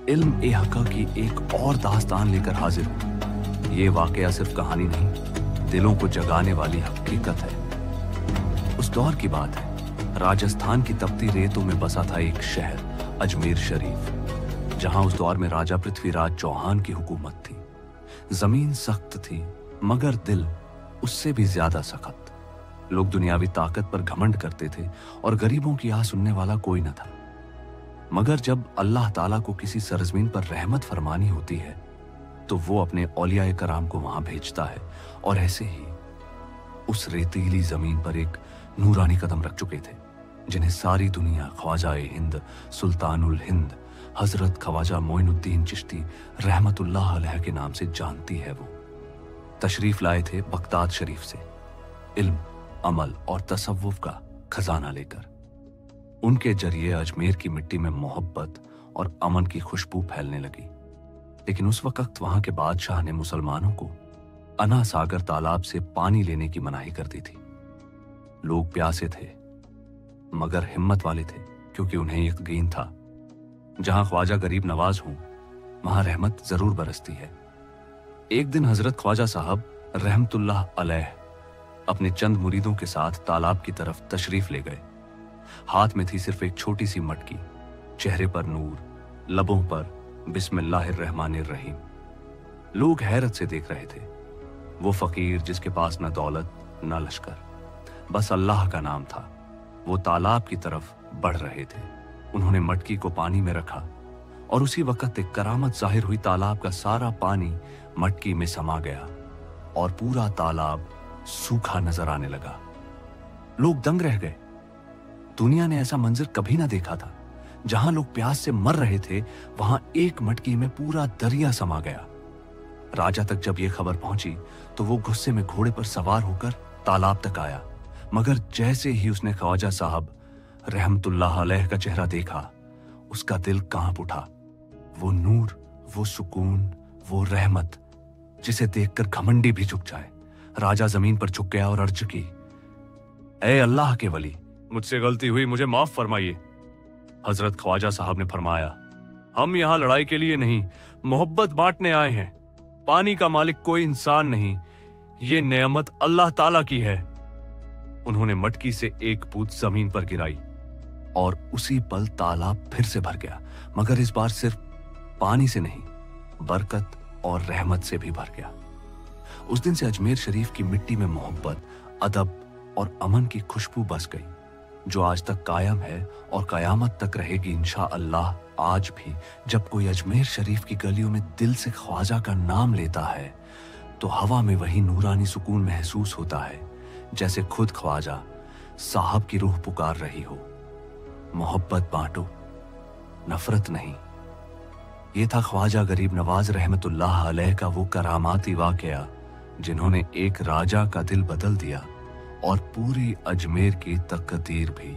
इल्म ए हक़ की एक और दास्तान लेकर हाजिर हूं। ये वाकया सिर्फ कहानी नहीं, दिलों को जगाने वाली हकीकत है। उस दौर की बात है, राजस्थान की तपती रेतों में बसा था एक शहर, अजमेर शरीफ, जहां उस दौर में राजा पृथ्वीराज चौहान की हुकूमत थी। जमीन सख्त थी, मगर दिल उससे भी ज्यादा सख्त। लोग दुनियावी ताकत पर घमंड करते थे और गरीबों की आह सुनने वाला कोई न था। मगर जब अल्लाह ताला को किसी सरजमीन पर रहमत फरमानी होती है तो वो अपने औलिया कराम को वहां भेजता है, और ऐसे ही उस रेतीली जमीन पर एक नूरानी कदम रख चुके थे, जिन्हें सारी दुनिया ख्वाजा हिंद सुल्तानुल हिंद हजरत ख्वाजा मोइनुद्दीन चिश्ती रहमतुल्लाह अलैह के नाम से जानती है। वो तशरीफ लाए थे बगदाद शरीफ से, इल्म, अमल और तसव्वुफ का खजाना लेकर। उनके जरिए अजमेर की मिट्टी में मोहब्बत और अमन की खुशबू फैलने लगी। लेकिन उस वक्त वहां के बादशाह ने मुसलमानों को अना सागर तालाब से पानी लेने की मनाही कर दी थी। लोग प्यासे थे मगर हिम्मत वाले थे, क्योंकि उन्हें यकीन था जहां ख्वाजा गरीब नवाज हों वहां रहमत जरूर बरसती है। एक दिन हजरत ख्वाजा साहब रहमतुल्लाह अलैह अपने चंद मुरीदों के साथ तालाब की तरफ तशरीफ ले गए। हाथ में थी सिर्फ एक छोटी सी मटकी, चेहरे पर नूर, लबों पर बिस्मिल्लाहिर्रहमानिर्रहीम। लोग हैरत से देख रहे थे। वो फकीर जिसके पास न दौलत न लश्कर, बस अल्लाह का नाम था, वो तालाब की तरफ बढ़ रहे थे। उन्होंने मटकी को पानी में रखा और उसी वक्त एक करामत जाहिर हुई। तालाब का सारा पानी मटकी में समा गया और पूरा तालाब सूखा नजर आने लगा। लोग दंग रह गए। दुनिया ने ऐसा मंजर कभी ना देखा था। जहां लोग प्यास से मर रहे थे वहां एक मटकी में पूरा दरिया समा गया। राजा तक जब यह खबर पहुंची तो वो गुस्से में घोड़े पर सवार होकर तालाब तक आया, मगर जैसे ही उसने ख्वाजा साहब रहमतुल्लाह अलैह का चेहरा देखा, उसका दिल कांप उठा। वो नूर, वो सुकून, वो रहमत जिसे देखकर घमंडी भी झुक जाए। राजा जमीन पर झुक गया और अर्ज की, ऐ अल्लाह के वली, मुझसे गलती हुई, मुझे माफ फरमाइए। हजरत ख्वाजा साहब ने फरमाया, हम यहां लड़ाई के लिए नहीं, मोहब्बत बांटने आए हैं। पानी का मालिक कोई इंसान नहीं, ये नेमत अल्लाह ताला की है। उन्होंने मटकी से एक बूंद जमीन पर गिराई और उसी पल तालाब फिर से भर गया, मगर इस बार सिर्फ पानी से नहीं, बरकत और रहमत से भी भर गया। उस दिन से अजमेर शरीफ की मिट्टी में मोहब्बत, अदब और अमन की खुशबू बस गई, जो आज तक कायम है और कयामत तक रहेगी इंशाअल्लाह। आज भी जब कोई अजमेर शरीफ की गलियों में दिल से ख्वाजा का नाम लेता है तो हवा में वही नूरानी सुकून महसूस होता है, जैसे खुद ख्वाजा साहब की रूह पुकार रही हो। मोहब्बत बांटो, नफरत नहीं। ये था ख्वाजा गरीब नवाज रहमतुल्लाह अलैह का वो करामाती वाकया, जिन्होंने एक राजा का दिल बदल दिया और पूरी अजमेर की तकदीर भी।